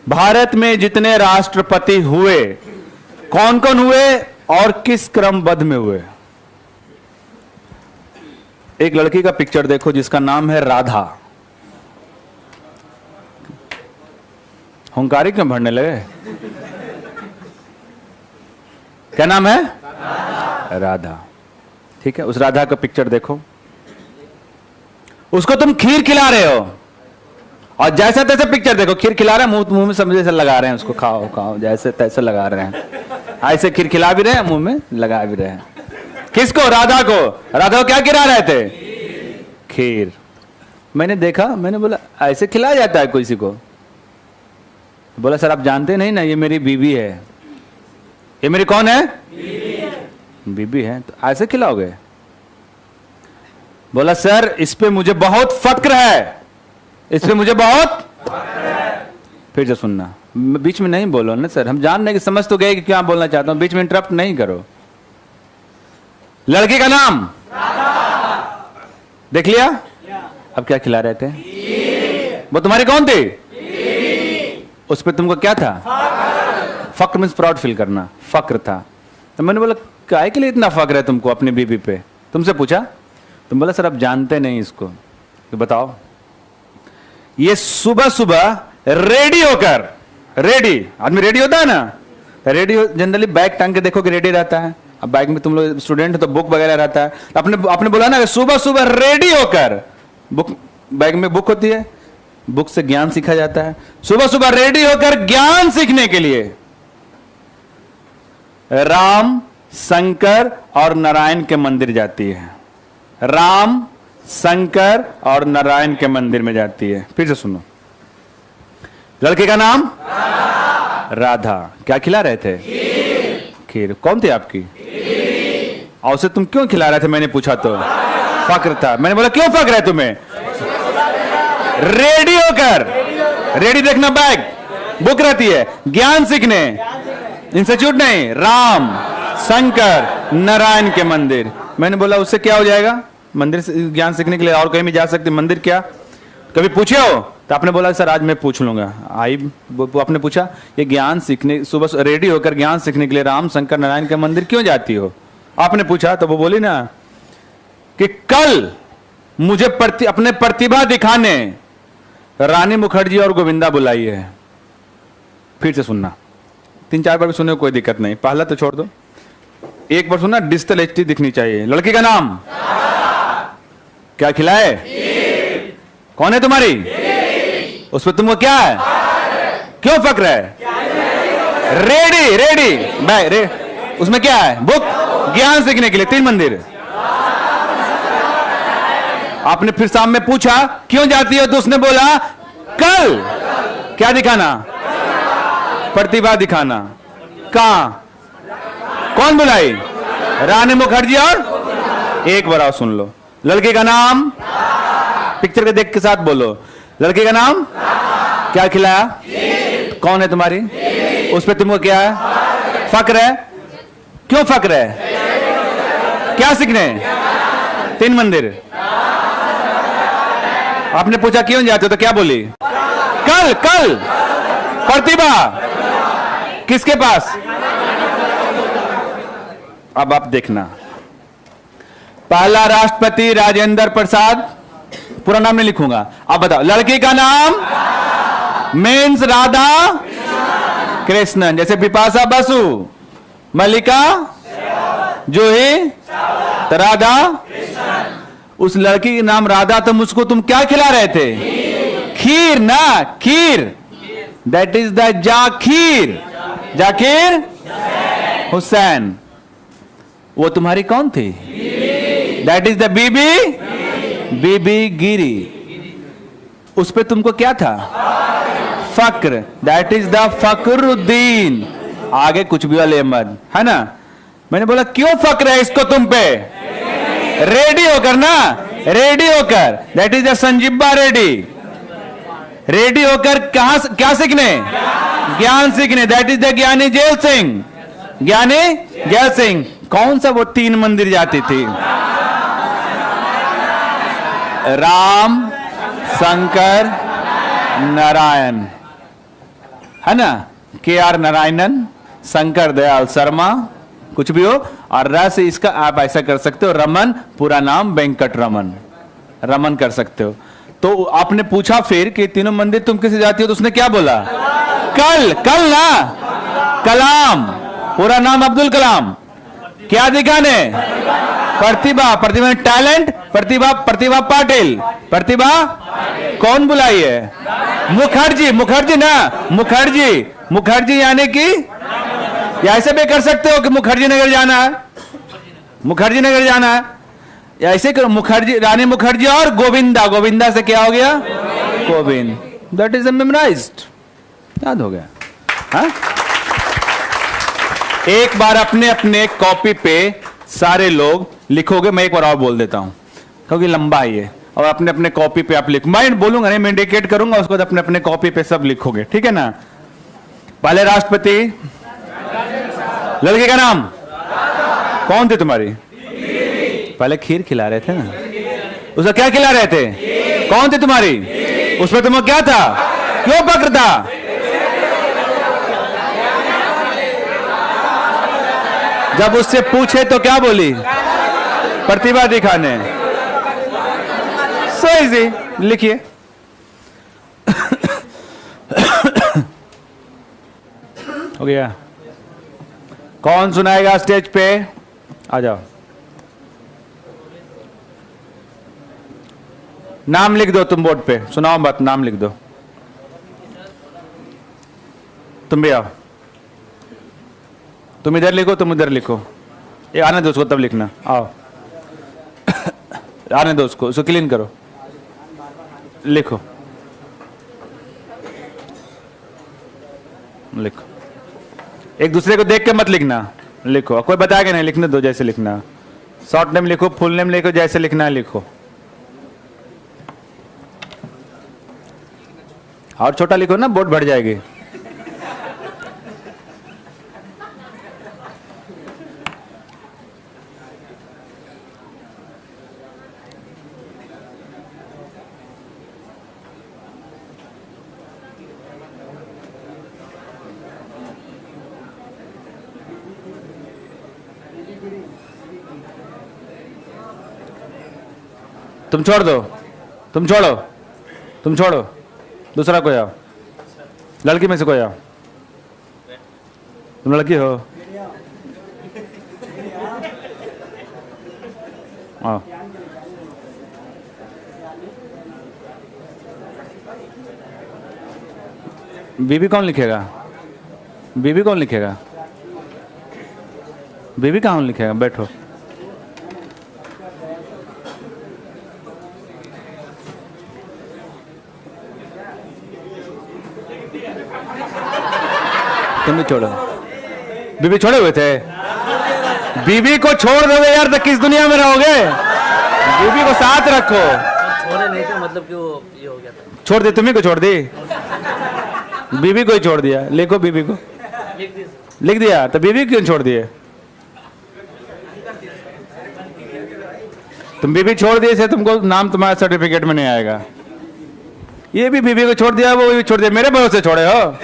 भारत में जितने राष्ट्रपति हुए कौन कौन हुए और किस क्रमबद्ध में हुए? एक लड़की का पिक्चर देखो जिसका नाम है राधा। हुंकारी क्यों भरने लगे? क्या नाम है? राधा। ठीक है, उस राधा का पिक्चर देखो। उसको तुम खीर खिला रहे हो और जैसे तैसे पिक्चर देखो, खीर खिला रहे हैं, मुंह में समझे से लगा रहे हैं उसको, खाओ खाओ जैसे तैसे लगा रहे हैं। ऐसे खीर खिला भी रहे हैं, मुंह में लगा भी रहे हैं। किसको? राधा को। राधा को क्या खिला रहे थे? खीर। मैंने देखा, मैंने बोला ऐसे खिलाया जाता है किसी को? बोला सर आप जानते नहीं ना, ये मेरी बीवी है। ये मेरी कौन है? बीवी है। तो ऐसे खिलाओगे? बोला सर इस पे मुझे बहुत फक्र है, इस पे मुझे बहुत। फिर से सुनना, बीच में नहीं बोलो ना सर, हम जान रहे कि समझ तो गए कि क्या बोलना चाहता हूं, बीच में इंटरप्ट नहीं करो। लड़की का नाम देख लिया? अब क्या खिला रहे थे? वो तुम्हारी कौन थी? उस पे तुमको क्या था? फक्र मीन्स प्राउड फील करना, फक्र था। तो मैंने बोला काहे के लिए इतना फक्र है तुमको अपनी बीबी पे? तुमसे पूछा? तुम बोला सर आप जानते नहीं इसको। तो बताओ। ये सुबह सुबह रेडी होकर, रेडी आदमी रेडी होता है ना, रेडी जनरली बैग टांग के देखो कि रेडी रहता है। अब बैग में तुम लोग स्टूडेंट हो तो बुक वगैरह रहता है, तो आपने बोला ना सुबह सुबह रेडी होकर, बुक बैग में बुक होती है, बुक से ज्ञान सीखा जाता है। सुबह सुबह रेडी होकर ज्ञान सीखने के लिए राम, शंकर और नारायण के मंदिर जाती है। राम, शंकर और नारायण के मंदिर में जाती है। फिर से सुनो। लड़के का नाम राधा। क्या खिला रहे थे? खीर। कौन थी आपकी? और उसे तुम क्यों खिला रहे थे? मैंने पूछा तो फक्र था। मैंने बोला क्यों फक्र है तुम्हें? रेडी होकर, रेडी देखना बैग, बुक रहती है, ज्ञान सीखने, इंस्टीट्यूट नहीं, राम, शंकर, नारायण के मंदिर। मैंने बोला उससे क्या हो जाएगा? मंदिर से ज्ञान सीखने के लिए और कहीं भी जा सकते, मंदिर क्या? कभी पूछे हो? तो आपने बोला सर आज मैं पूछ लूंगा। आई आपने पूछा ये ज्ञान सीखने, सुबह रेडी होकर ज्ञान सीखने के लिए राम, शंकर, नारायण के मंदिर क्यों जाती हो? आपने पूछा तो वो बोली ना कि कल मुझे अपने प्रतिभा दिखाने रानी मुखर्जी और गोविंदा बुलाई है। फिर से सुनना, 3-4 बार भी सुनने को कोई दिक्कत नहीं, पहला तो छोड़ दो, एक बार सुनना, डिजिटल एचडी दिखनी चाहिए। लड़की का नाम क्या खिलाए? कौन है तुम्हारी? उस पर तुमको क्या है? क्यों फक्र है? रेडी, रेडी उसमें क्या है? बुक, ज्ञान सीखने के लिए 3 मंदिर। आपने फिर शाम में पूछा क्यों जाती हो, तो उसने बोला कल क्या दिखाना? प्रतिभा दिखाना। कहां? कौन बुलाई? रानी मुखर्जी और एक बार सुन लो। लड़के का नाम पिक्चर के देख के साथ बोलो। लड़के का नाम क्या खिलाया? कौन है तुम्हारी? उस पर तुमको क्या है? फक्र है। क्यों फक्र है? क्या सीखने? 3 मंदिर। आपने पूछा क्यों जाते हो, तो क्या बोली? कल प्रतिभा किसके पास? अब आप देखना, पहला राष्ट्रपति राजेंद्र प्रसाद, पूरा नाम नहीं लिखूंगा, अब बताओ। लड़की का नाम मीन्स राधा कृष्णन, जैसे बिपाशा बसु, मल्लिका जूही, राधा। उस लड़की का नाम राधा, तो मुझको तुम क्या खिला रहे थे? खीर ना, खीर। That is the Zakir Hussain. वो तुम्हारी कौन थी? That is the V V Giri. उस पे तुमको क्या था? फक्र। That is the Fakhruddin. आगे कुछ भी वाले अहमद, है ना? मैंने बोला क्यों फक्र है इसको तुम पे? रेडी होकर ना, रेडी होकर। That is the Sanjiva Reddy. Ready होकर कहां, क्या सीखने? ज्ञान सीखने। That is the Giani Zail Singh. Giani Zail Singh. कौन सा वो 3 मंदिर जाती थी? राम, शंकर, नारायण, है ना, KR नारायणन, शंकर दयाल शर्मा, कुछ भी हो, और र से इसका आप ऐसा कर सकते हो, रमन, पूरा नाम वेंकट रमन, रमन कर सकते हो। तो आपने पूछा फिर कि तीनों मंदिर तुम किसे जाती हो, तो उसने क्या बोला? कल, कल ना, कलाम, पूरा नाम अब्दुल कलाम। क्या दिखाने? प्रतिभा, प्रतिभा टैलेंट, प्रतिभा, प्रतिभा पाटिल, प्रतिभा कौन बुलाई है? मुखर्जी, मुखर्जी ना, मुखर्जी, मुखर्जी यानी कि या ऐसे भी कर सकते हो कि मुखर्जी नगर जाना है, मुखर्जी नगर जाना है, या ऐसे करो मुखर्जी, रानी मुखर्जी और गोविंदा, गोविंदा से क्या हो गया? गोविंद। दैट इज मेमोराइज्ड, याद हो गया। हाँ? एक बार अपने अपने कॉपी पे सारे लोग लिखोगे, मैं एक बार और बोल देता हूं क्योंकि लंबा है ये, और अपने अपने कॉपी पे आप लिखो, मैं बोलूंगा नहीं, मैं इंडिकेट करूंगा, उसके बाद अपने अपने कॉपी पे सब लिखोगे, ठीक है ना? पहले राष्ट्रपति, लड़के का नाम कौन थी तुम्हारी? पहले खीर खिला रहे थे ना, उसका क्या खिला रहे थे? कौन थी तुम्हारी? उसमें तुम्हें क्या था? क्यों फक्र था? जब उससे पूछे तो क्या बोली? प्रतिभा दिखाने। सो इजी, लिखिए। हो गया। कौन सुनाएगा स्टेज पे? आ जाओ। नाम लिख दो तुम बोर्ड पे, सुनाओ मत, नाम लिख दो। तुम भी आओ, तुम इधर लिखो, तुम इधर लिखो, ये आने दो उसको, तब लिखना। आओ, आने दो उसको क्लीन करो, लिखो, लिखो। एक दूसरे को देख के मत लिखना, लिखो, कोई बताएगा नहीं, लिखने दो जैसे लिखना। शॉर्ट नेम लिखो, फुल नेम लिखो, जैसे लिखना है लिखो। और छोटा लिखो ना, बोर्ड भर जाएगी। तुम छोड़ दो, तुम छोड़ो, तुम छोड़ो, दूसरा कोई आओ, लड़की में से कोई आओ। तुम लड़की हो? आओ। बीबी कौन लिखेगा? बीबी कौन लिखेगा? बीबी कौन लिखेगा? बैठो। तुम भी छोड़ो। बीबी छोड़े हुए थे? बीबी को छोड़ दोगे यार तो किस दुनिया में रहोगे? बीबी को साथ रखो। छोड़े नहीं थे, मतलब कि वो ये हो गया था। छोड़ दी, तुम्ही को छोड़ दी, बीबी को ही छोड़ दिया। लिखो बीबी को, लिख दिया, तो बीबी क्यों छोड़ दिए? तुम बीबी छोड़ दिए से तुमको नाम तुम्हारे सर्टिफिकेट में नहीं आएगा। ये भी बीबी को छोड़ दिया, वो भी छोड़ दिया, मेरे भरोसे छोड़े हो?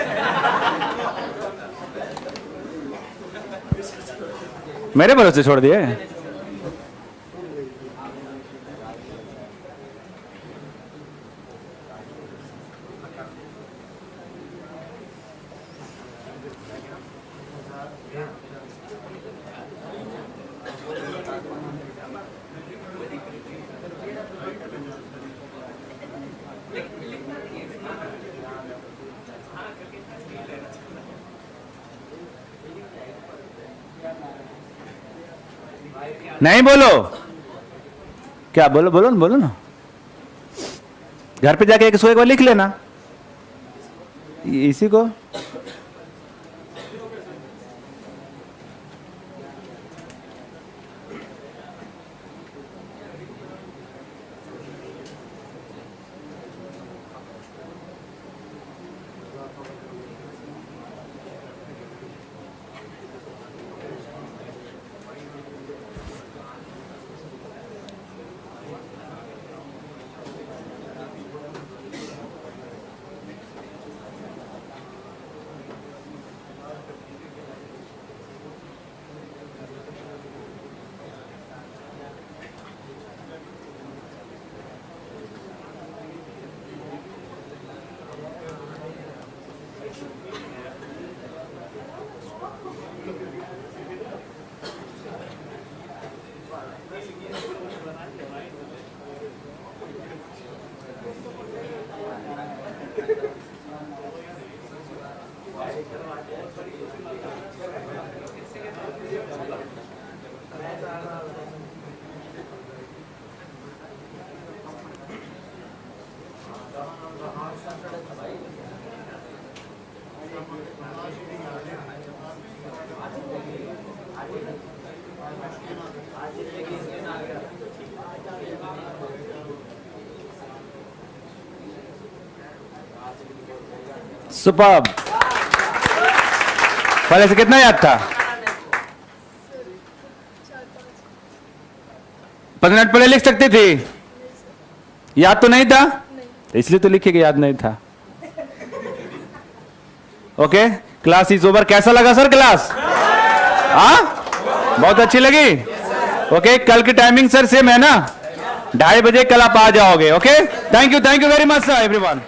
मेरे भरोसे छोड़ दिए। नहीं बोलो, क्या बोलो? बोलो ना, बोलो ना। घर पे जाके एक बार लिख लेना इसी को। सुपर्ब। पहले से कितना याद था? 15 मिनट पहले लिख सकती थी? याद तो नहीं था? इसलिए तो लिखे कि याद नहीं था। Okay, class is over. कैसा लगा सर क्लास? बहुत अच्छी लगी। ओके, कल की टाइमिंग सर सेम है ना? 2:30 बजे कल आप आ जाओगे। Okay, thank you very much sir everyone.